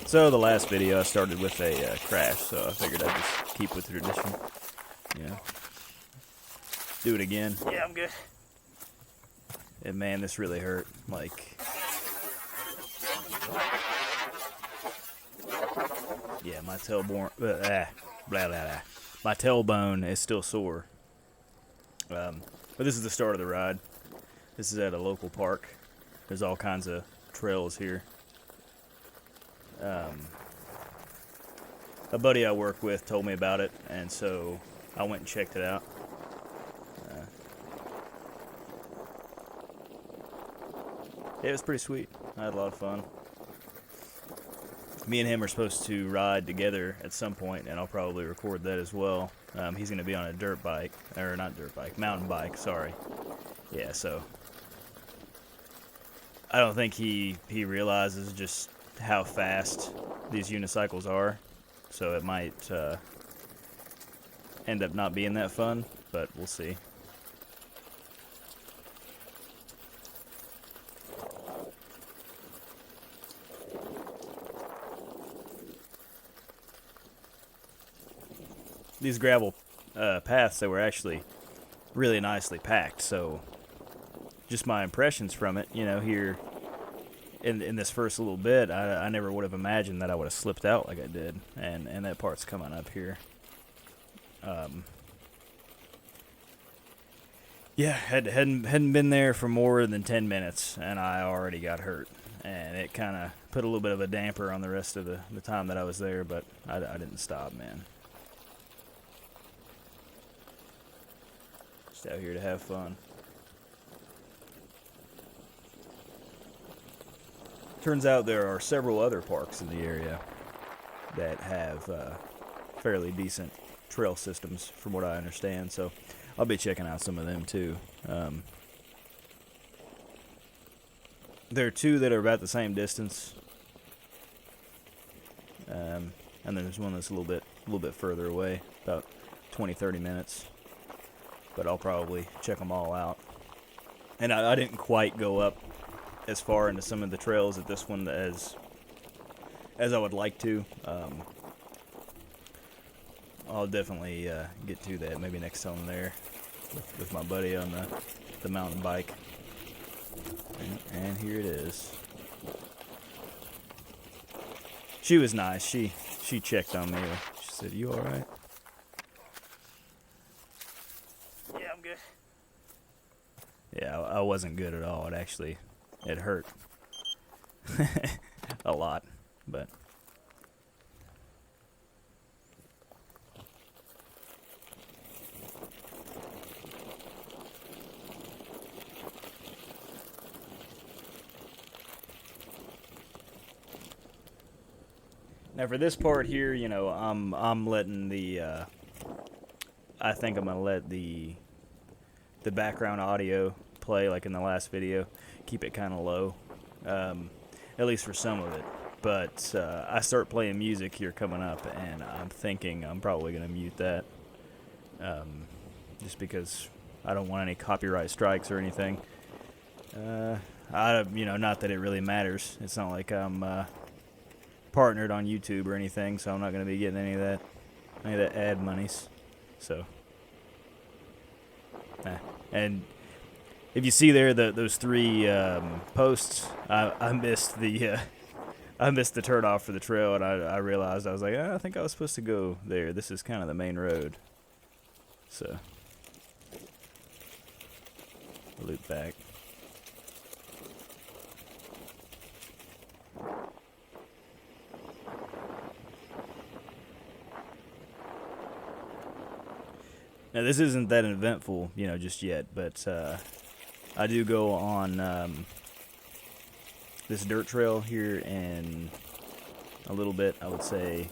So the last video I started with a crash, so I figured I'd just keep with the tradition. You know, do it again. Yeah, I'm good. And man, this really hurt. Like, yeah, my tailbone, blah, blah, blah. My tailbone is still sore. But this is the start of the ride. This is at a local park. There's all kinds of trails here. A buddy I work with told me about it, and so I went and checked it out. Yeah, it was pretty sweet. I had a lot of fun. Me and him are supposed to ride together at some point, and I'll probably record that as well. He's going to be on a dirt bike, or not dirt bike, mountain bike, sorry. Yeah, so I don't think he realizes just how fast these unicycles are, so it might end up not being that fun, but we'll see. These gravel paths, they were actually really nicely packed, so just my impressions from it, you know, here in this first little bit, I never would have imagined that I would have slipped out like I did, and that part's coming up here. Yeah, hadn't been there for more than 10 minutes, and I already got hurt, and it kind of put a little bit of a damper on the rest of the time that I was there, but I didn't stop, man. Just out here to have fun. Turns out there are several other parks in the area that have fairly decent trail systems, from what I understand, so I'll be checking out some of them too. There are two that are about the same distance, and then there's one that's a little bit further away, about 20-30 minutes. But I'll probably check them all out. And I didn't quite go up as far into some of the trails at this one as I would like to. I'll definitely get to that maybe next time I'm there with my buddy on the mountain bike. And here it is. She was nice. She checked on me. She said, "You all right?" Yeah, I'm good. Yeah, I wasn't good at all. It hurt a lot, but now for this part here, you know, I'm letting the I think I'm gonna let the background audio play like in the last video. Keep it kind of low, at least for some of it. But I start playing music here coming up, and I'm thinking I'm probably gonna mute that, just because I don't want any copyright strikes or anything. You know, not that it really matters. It's not like I'm partnered on YouTube or anything, so I'm not gonna be getting any of that ad monies. So, and if you see there those three posts, I missed the turn off for the trail, and I realized I was like, I think I was supposed to go there. This is kind of the main road, so loop back. Now, this isn't that eventful, you know, just yet, but I do go on this dirt trail here in a little bit, I would say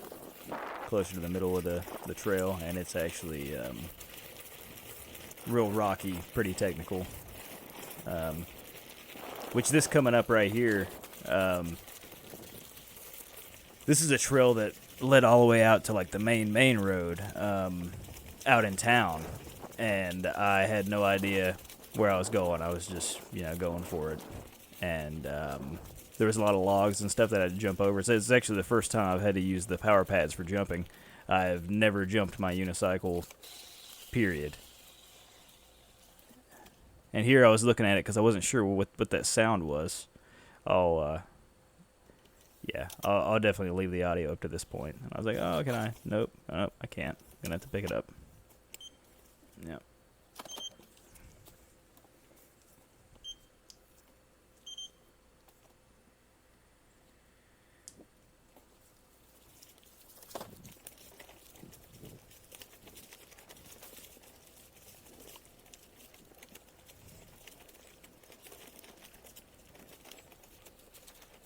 closer to the middle of the trail, and it's actually real rocky, pretty technical. Which this coming up right here, this is a trail that led all the way out to like the main road out in town, and I had no idea where I was going. I was just, you know, going for it, and there was a lot of logs and stuff that I had to jump over. So it's actually the first time I've had to use the power pads for jumping. I've never jumped my unicycle, period. And here I was looking at it because I wasn't sure what that sound was. I'll definitely leave the audio up to this point. And I was like, oh, can I? Nope, I can't. I'm gonna have to pick it up. Yep.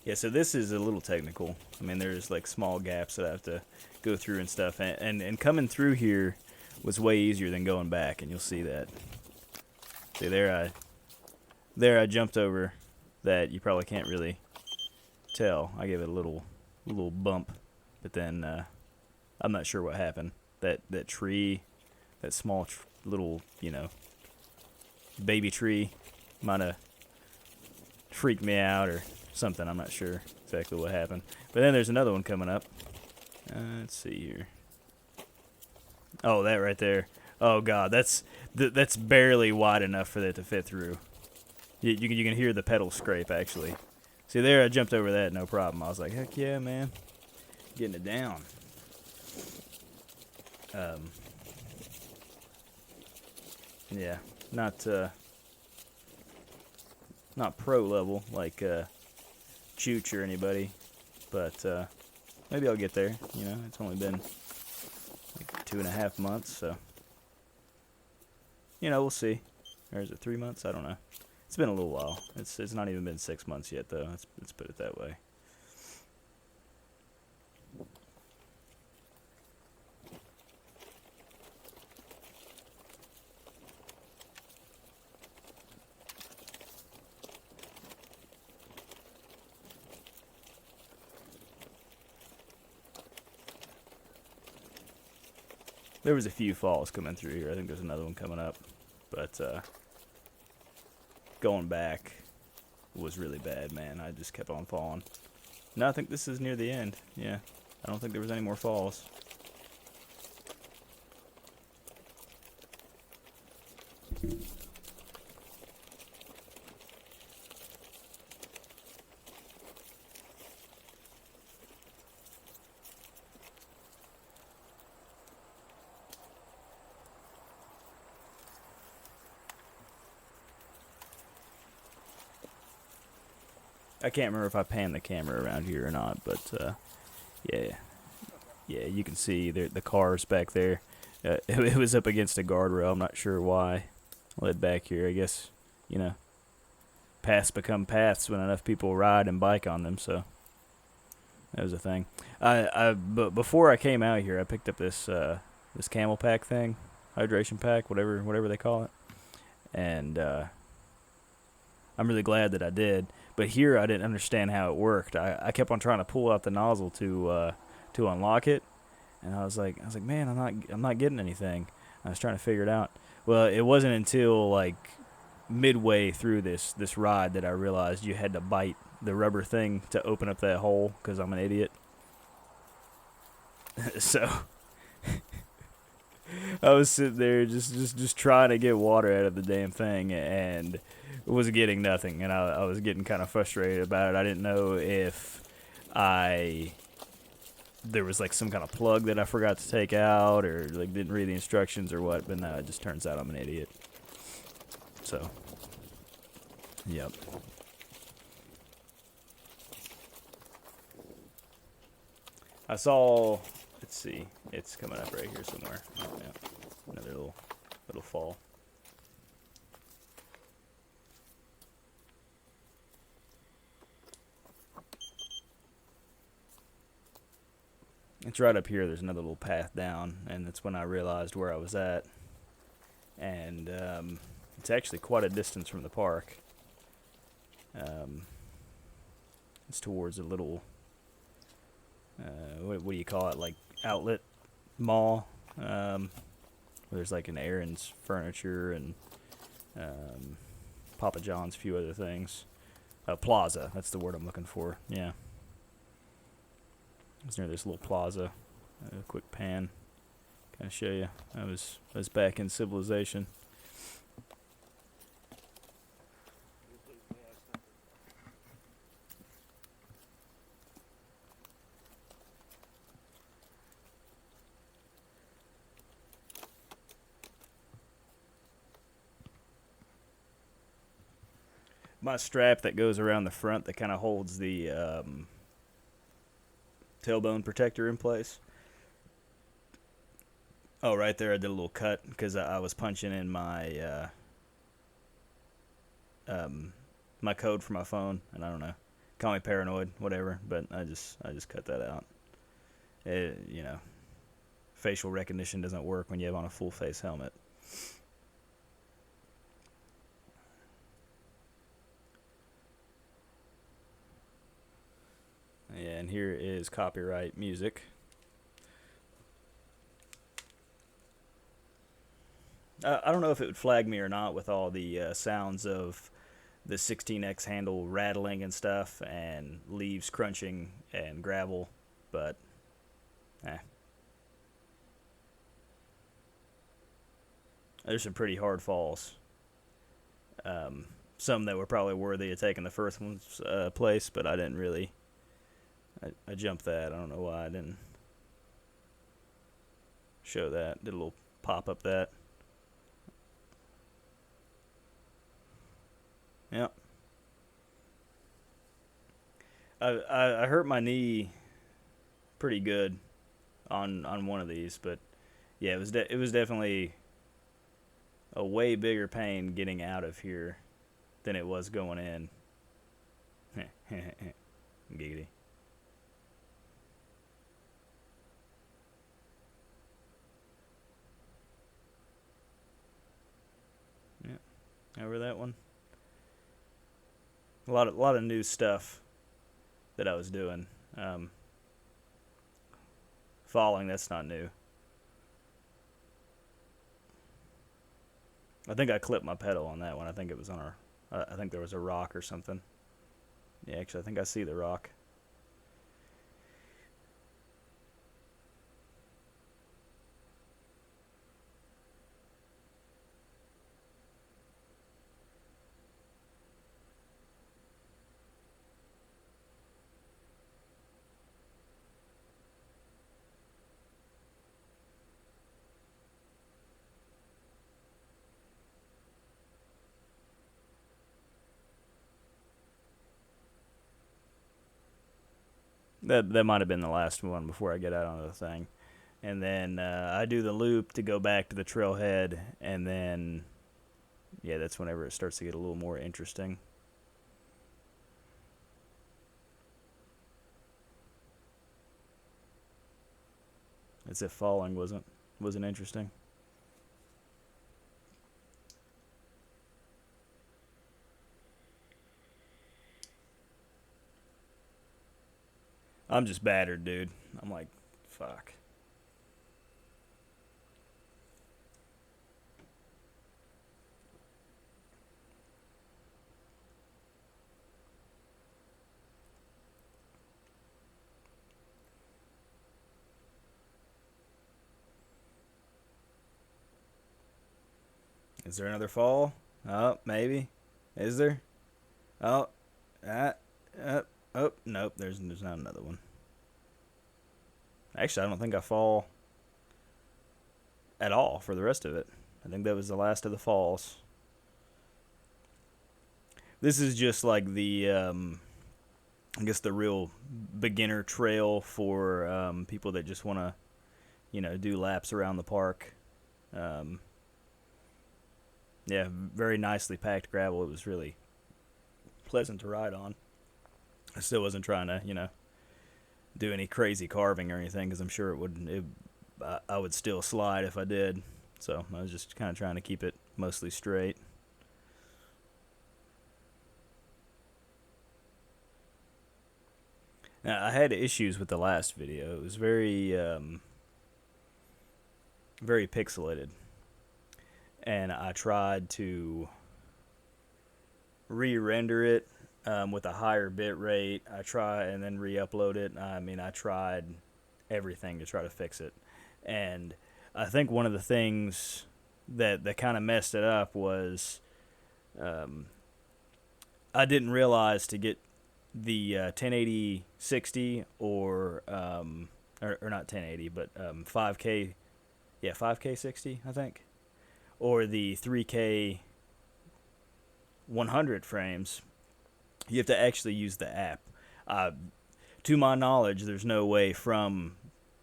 Yeah, so this is a little technical. I mean, there's like small gaps that I have to go through and stuff. And coming through here was way easier than going back, and you'll see that. See, there I jumped over that. You probably can't really tell. I gave it a little bump, but then I'm not sure what happened. That tree, that small little, baby tree might have freaked me out or something. I'm not sure exactly what happened. But then there's another one coming up. Let's see here. Oh, that right there. Oh God, that's barely wide enough for that to fit through. You can hear the pedal scrape actually. See there, I jumped over that, no problem. I was like, heck yeah, man, getting it down. Yeah, not pro level like Chooch or anybody, but maybe I'll get there. It's only been like 2.5 months, so we'll see. Or is it 3 months? I don't know. It's been a little while. It's not even been 6 months yet, though. Let's put it that way. There was a few falls coming through here. I think there's another one coming up. But going back was really bad, man. I just kept on falling. No, I think this is near the end. Yeah. I don't think there was any more falls. I can't remember if I panned the camera around here or not, but yeah, you can see the cars back there. It was up against a guardrail. I'm not sure why. Led back here, I guess. Paths become paths when enough people ride and bike on them. So that was a thing. But before I came out here, I picked up this camel pack thing, hydration pack, whatever they call it, and I'm really glad that I did. But here I didn't understand how it worked. I kept on trying to pull out the nozzle to unlock it, and I was like, man, I'm not getting anything. I was trying to figure it out. Well, it wasn't until like midway through this ride that I realized you had to bite the rubber thing to open up that hole because I'm an idiot. So I was sitting there just trying to get water out of the damn thing and was getting nothing, and I was getting kind of frustrated about it. I didn't know if there was like some kind of plug that I forgot to take out or like didn't read the instructions or what, but no, it just turns out I'm an idiot. So, yep. I saw, let's see, it's coming up right here somewhere. Oh, yeah. Another little fall. It's right up here. There's another little path down, and that's when I realized where I was at. And it's actually quite a distance from the park. It's towards a little, what do you call it, like outlet mall. There's like an Aaron's Furniture and Papa John's, a few other things. Plaza. That's the word I'm looking for. Yeah. I was near this little plaza. A quick pan. Kind of show you. I was back in civilization. My strap that goes around the front that kind of holds the tailbone protector in place. Oh, right there, I did a little cut because I was punching in my code for my phone, and I don't know, call me paranoid, whatever. But I just cut that out. You know, facial recognition doesn't work when you have on a full face helmet. Yeah, and here is copyright music. I don't know if it would flag me or not with all the sounds of the 16x handle rattling and stuff, and leaves crunching and gravel, but eh. There's some pretty hard falls. Some that were probably worthy of taking the first one's place, but I didn't really. I jumped that. I don't know why I didn't show that. Did a little pop up that. Yep. I hurt my knee pretty good on one of these, but yeah, it was definitely a way bigger pain getting out of here than it was going in. Giggity. Yeah, over that one. A lot of new stuff that I was doing. Um, Falling, that's not new. I think I clipped my pedal on that one. I think it was on our. I think there was a rock or something. Yeah, actually, I think I see the rock. That might have been the last one before I get out on the thing, and then I do the loop to go back to the trailhead, and then yeah, that's whenever it starts to get a little more interesting. As if falling wasn't interesting. I'm just battered, dude. I'm like, fuck. Is there another fall? Oh, maybe. Is there? Oh, ah, oh, nope. There's not another one. Actually, I don't think I fall at all for the rest of it. I think that was the last of the falls. This is just like the, I guess the real beginner trail for people that just want to, do laps around the park. Um, yeah, very nicely packed gravel. It was really pleasant to ride on. I still wasn't trying to, do any crazy carving or anything because I'm sure it would. I would still slide if I did. So I was just kind of trying to keep it mostly straight. Now, I had issues with the last video. It was very pixelated, and I tried to re-render it with a higher bit rate. I try and then re-upload it. I mean, I tried everything to try to fix it, and I think one of the things that kind of messed it up was um, I didn't realize to get the 1080 60 or not 1080 but 5K, yeah, 5K 60 I think, or the 3K 100 frames. You have to actually use the app. Uh, to my knowledge, there's no way from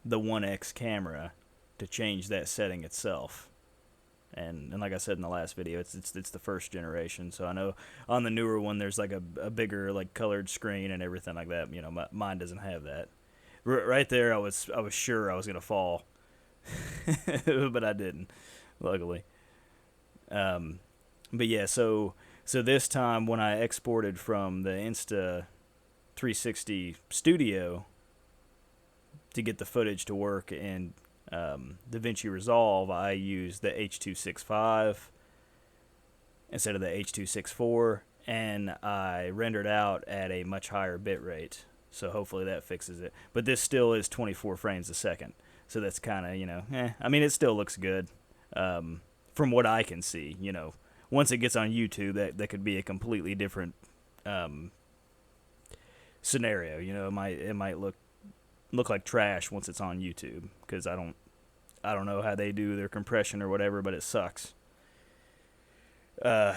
the 1X camera to change that setting itself. And like I said in the last video, it's the first generation. So I know on the newer one there's like a bigger like colored screen and everything like that. You know, mine doesn't have that. Right there, I was sure I was gonna fall, but I didn't, luckily. Um, but yeah, so this time when I exported from the Insta 360 Studio to get the footage to work in DaVinci Resolve, I used the H.265 instead of the H.264, and I rendered out at a much higher bit rate. So hopefully that fixes it. But this still is 24 frames a second. So that's kind of, I mean, it still looks good from what I can see. Once it gets on YouTube, that could be a completely different um, scenario. It might look like trash once it's on YouTube, because I don't know how they do their compression or whatever, but it sucks. Uh,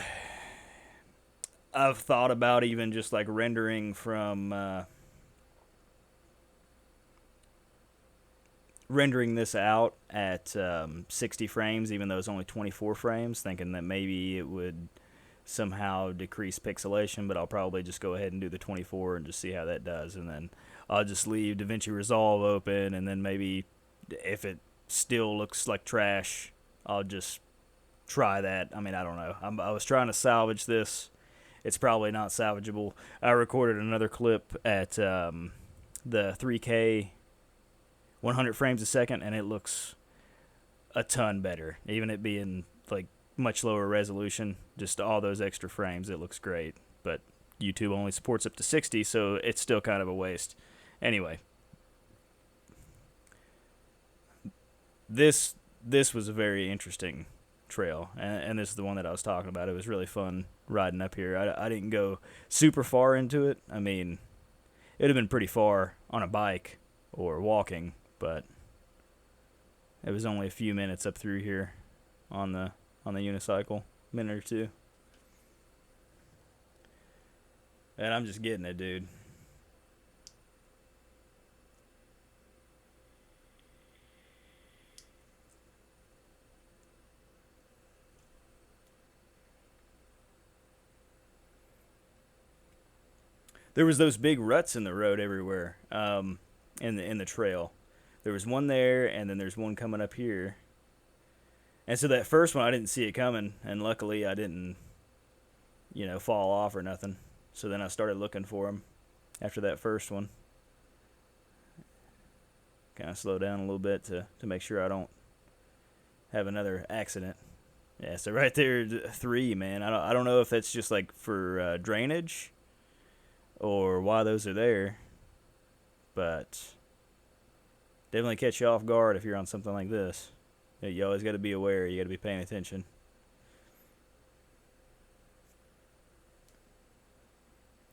I've thought about even just like rendering this out at 60 frames, even though it's only 24 frames, thinking that maybe it would somehow decrease pixelation, but I'll probably just go ahead and do the 24 and just see how that does, and then I'll just leave DaVinci Resolve open, and then maybe if it still looks like trash, I'll just try that. I mean, I don't know. I was trying to salvage this. It's probably not salvageable. I recorded another clip at the 3K 100 frames a second, and it looks a ton better. Even it being like much lower resolution, just all those extra frames, it looks great. But YouTube only supports up to 60, so it's still kind of a waste. Anyway, this was a very interesting trail, and this is the one that I was talking about. It was really fun riding up here. I didn't go super far into it. I mean, it would have been pretty far on a bike or walking, but it was only a few minutes up through here on the unicycle, minute or two. And I'm just getting it, dude. There was those big ruts in the road everywhere, in the trail. There was one there, and then there's one coming up here. And so that first one, I didn't see it coming, and luckily I didn't, fall off or nothing. So then I started looking for them after that first one. Kind of slow down a little bit to make sure I don't have another accident. Yeah, so right there, 3, man. I don't know if that's just like for drainage or why those are there, but definitely catch you off guard if you're on something like this. You always got to be aware. You got to be paying attention.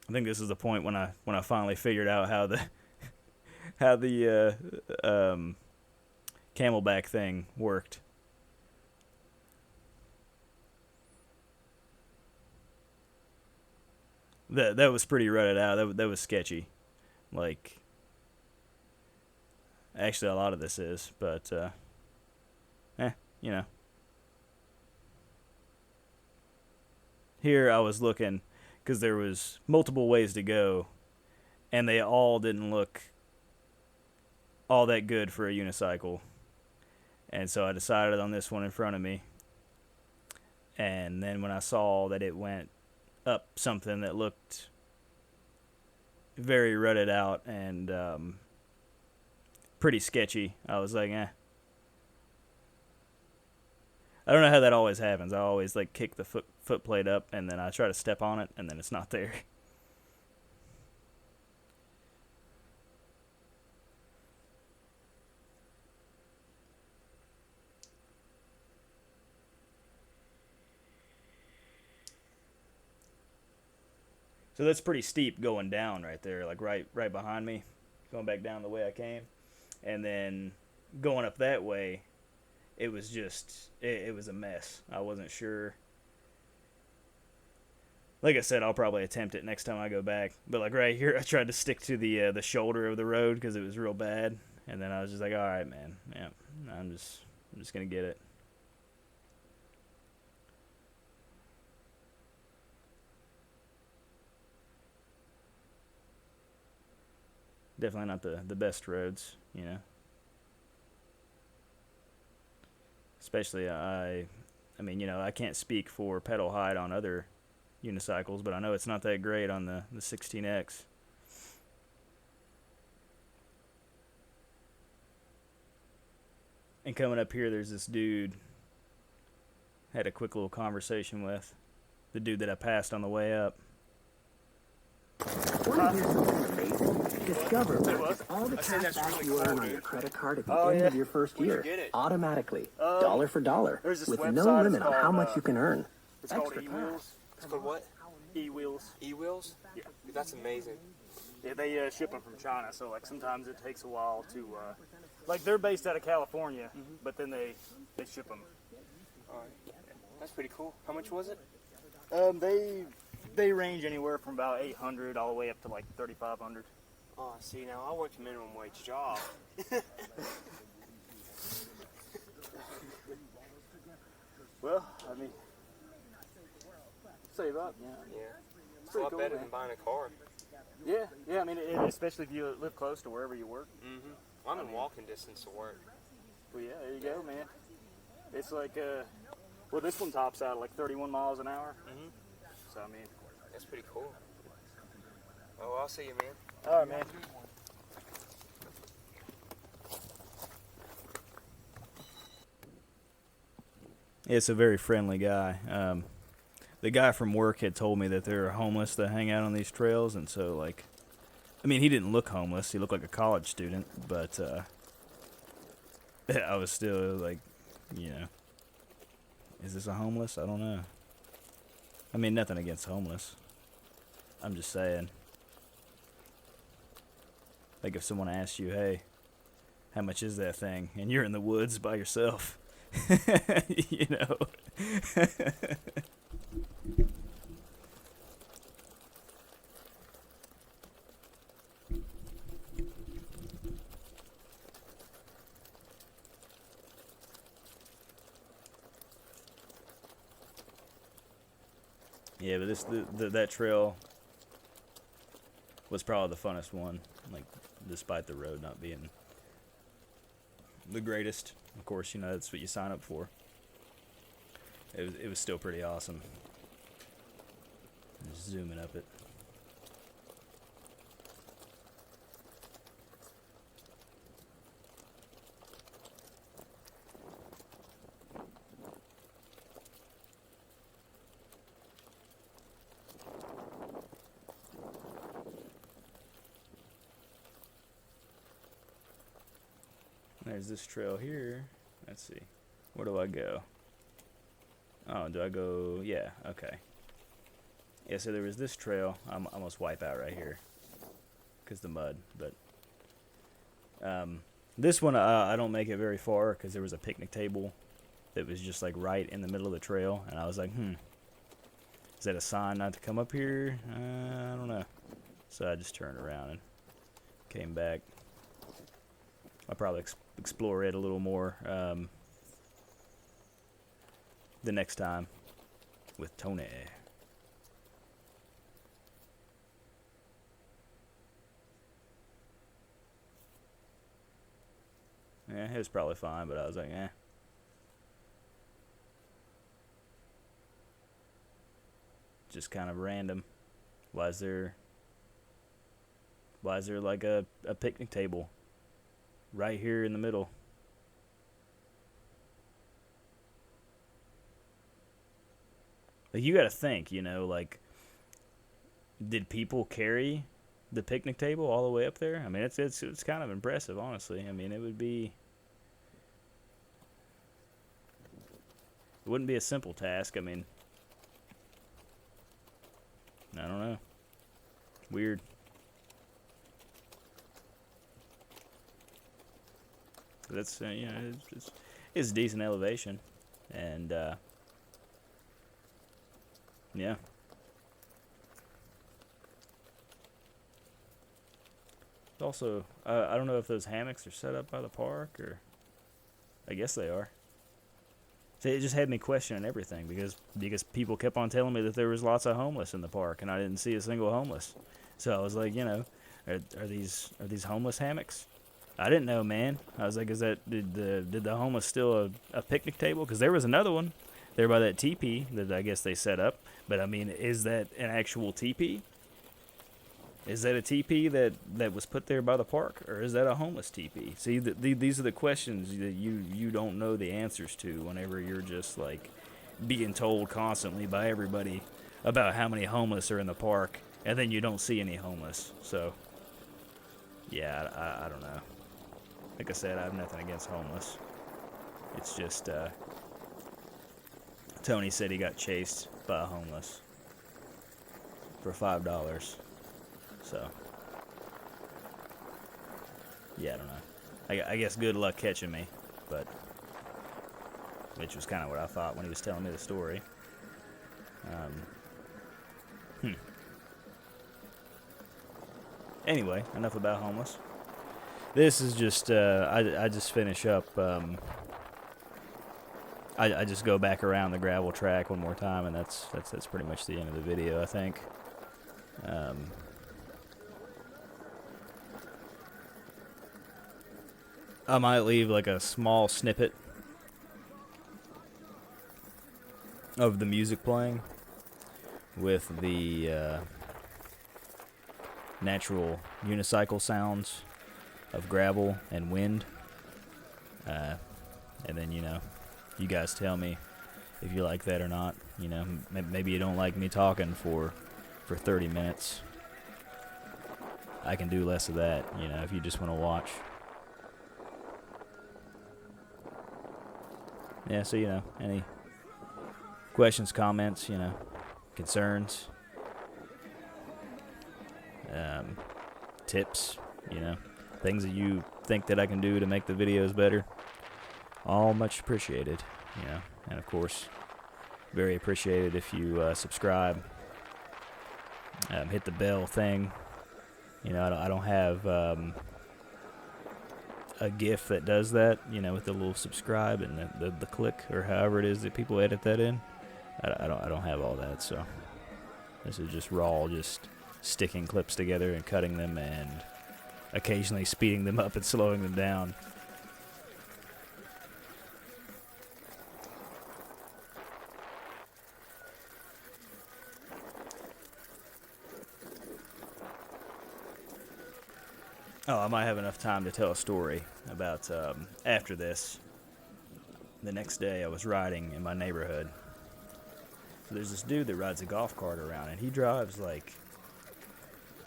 I think this is the point when I finally figured out how the camelback thing worked. That was pretty rutted out. That was sketchy. Like, actually, a lot of this is, but you know. Here I was looking because there was multiple ways to go, and they all didn't look all that good for a unicycle. And so I decided on this one in front of me. And then when I saw that it went up something that looked very rutted out and pretty sketchy, I was like, eh. I don't know how that always happens. I always like kick the foot plate up, and then I try to step on it, and then it's not there. So that's pretty steep going down right there, like right behind me, going back down the way I came, and then going up that way, it was just it was a mess. I wasn't sure. Like I said, I'll probably attempt it next time I go back. But like right here, I tried to stick to the shoulder of the road because it was real bad, and then I was just like, all right, man, yeah, I'm just gonna get it. Definitely not the best roads, you know. Especially I mean, you know, I can't speak for pedal height on other unicycles, but I know it's not that great on the 16X. And coming up here, there's this dude. Had a quick little conversation with the dude that I passed on the way up. Want to hear something amazing? Discover it's all the cash back you earn on your credit card at the end of your first year, automatically, dollar for dollar, with no limit on how much you can earn. It's called E-Wheels. It's called what? E-Wheels. E-Wheels? Yeah. That's amazing. Yeah, they ship them from China, so like sometimes it takes a while to, like they're based out of California, but then they ship them. All right. That's pretty cool. How much was it? They range anywhere from about 800 all the way up to like 3,500. Oh, see, now I work a minimum wage job. Well, I mean, save up, yeah. Yeah. It's a lot cool, better man. than buying a car. Yeah. I mean, especially if you live close to wherever you work. Mm-hmm. I'm in walking distance to work. Well, yeah, there you go, man. It's like, well, this one tops out at like 31 miles an hour. Mm-hmm. So, I mean, That's pretty cool. Oh, I'll see you, man. all right, man. It's a very friendly guy. The guy from work had told me that there are homeless that hang out on these trails, and so, like, I mean, he didn't look homeless. He looked like a college student, but I was still like, you know, is this a homeless? I don't know. I mean, nothing against homeless. I'm just saying. Like, if someone asks you, hey, how much is that thing? And you're in the woods by yourself, you know. Yeah, but that trail was probably the funnest one, like, despite the road not being the greatest. Of course, you know, that's what you sign up for. It was still pretty awesome. Just zooming up it. There's this trail here. Let's see. Where do I go? Oh, do I go? Yeah, okay. Yeah, so there was this trail. I'm almost wipe out right here because the mud. But this one, I don't make it very far because there was a picnic table that was just like right in the middle of the trail. And I was like, is that a sign not to come up here? I don't know. So I just turned around and came back. I'll probably explore it a little more the next time with Tony. Yeah, it was probably fine, but I was like, eh. Just kind of random. Why is there like a picnic table right here in the middle? Like, you gotta think, you know, like, did people carry the picnic table all the way up there? I mean, it's kind of impressive, honestly. I mean, it wouldn't be a simple task. I mean, I don't know. Weird. That's you know, it's decent elevation, and yeah. Also, I don't know if those hammocks are set up by the park, or I guess they are. So it just had me questioning everything because people kept on telling me that there was lots of homeless in the park, and I didn't see a single homeless. So I was like, you know, are these homeless hammocks? I didn't know, man. I was like, did the homeless steal a picnic table? Because there was another one there by that teepee that I guess they set up. But I mean, is that an actual teepee? Is that a teepee that was put there by the park, or is that a homeless teepee? See, these are the questions that you don't know the answers to whenever you're just like being told constantly by everybody about how many homeless are in the park, and then you don't see any homeless. So, yeah, I don't know. Like I said, I have nothing against homeless. It's just Tony said he got chased by a homeless for $5. So, yeah, I don't know. I guess good luck catching me, but which was kind of what I thought when he was telling me the story. Anyway, enough about homeless. This is just I just finish up. I just go back around the gravel track one more time, and that's pretty much the end of the video, I think. I might leave like a small snippet of the music playing with the natural unicycle sounds of gravel and wind. And then, you know, you guys tell me if you like that or not. You know, maybe you don't like me talking for 30 minutes. I can do less of that, you know, if you just want to watch. Yeah, so, you know, any questions, comments, you know, concerns, tips, you know, things that you think that I can do to make the videos better, all much appreciated, you know, and of course, very appreciated if you subscribe, hit the bell thing. You know, I don't have a GIF that does that, you know, with the little subscribe and the click, or however it is that people edit that in. I don't have all that, so this is just raw, just sticking clips together and cutting them and occasionally speeding them up and slowing them down. Oh, I might have enough time to tell a story about after this. The next day I was riding in my neighborhood. So there's this dude that rides a golf cart around, and he drives like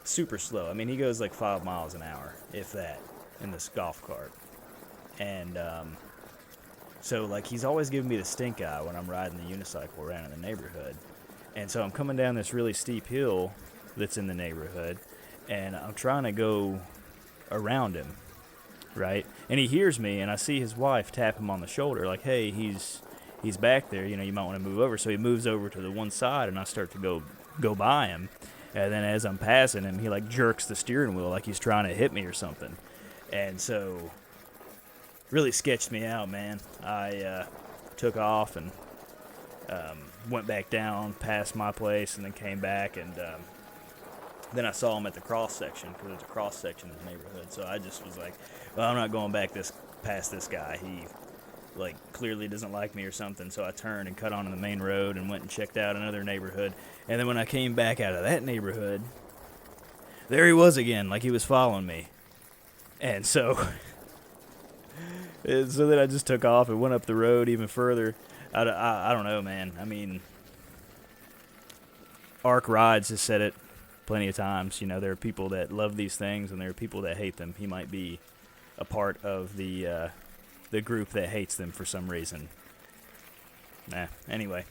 super slow. I mean, he goes like 5 miles an hour, if that, in this golf cart. And so like he's always giving me the stink eye when I'm riding the unicycle around in the neighborhood. And so I'm coming down this really steep hill that's in the neighborhood, and I'm trying to go around him, right? And he hears me, and I see his wife tap him on the shoulder, like, hey, he's back there, you know, you might want to move over. So he moves over to the one side, and I start to go by him. And then as I'm passing him, he like jerks the steering wheel like he's trying to hit me or something. And so really sketched me out, man. I took off and went back down past my place, and then came back, and then I saw him at the cross section, because there's a cross section in the neighborhood. So I just was like, well, I'm not going back past this guy. He like clearly doesn't like me or something. So I turned and cut onto the main road and went and checked out another neighborhood. And then when I came back out of that neighborhood, there he was again, like he was following me. And so then I just took off and went up the road even further. I don't know, man. I mean, Arc Rides has said it plenty of times. You know, there are people that love these things, and there are people that hate them. He might be a part of the group that hates them for some reason. Anyway.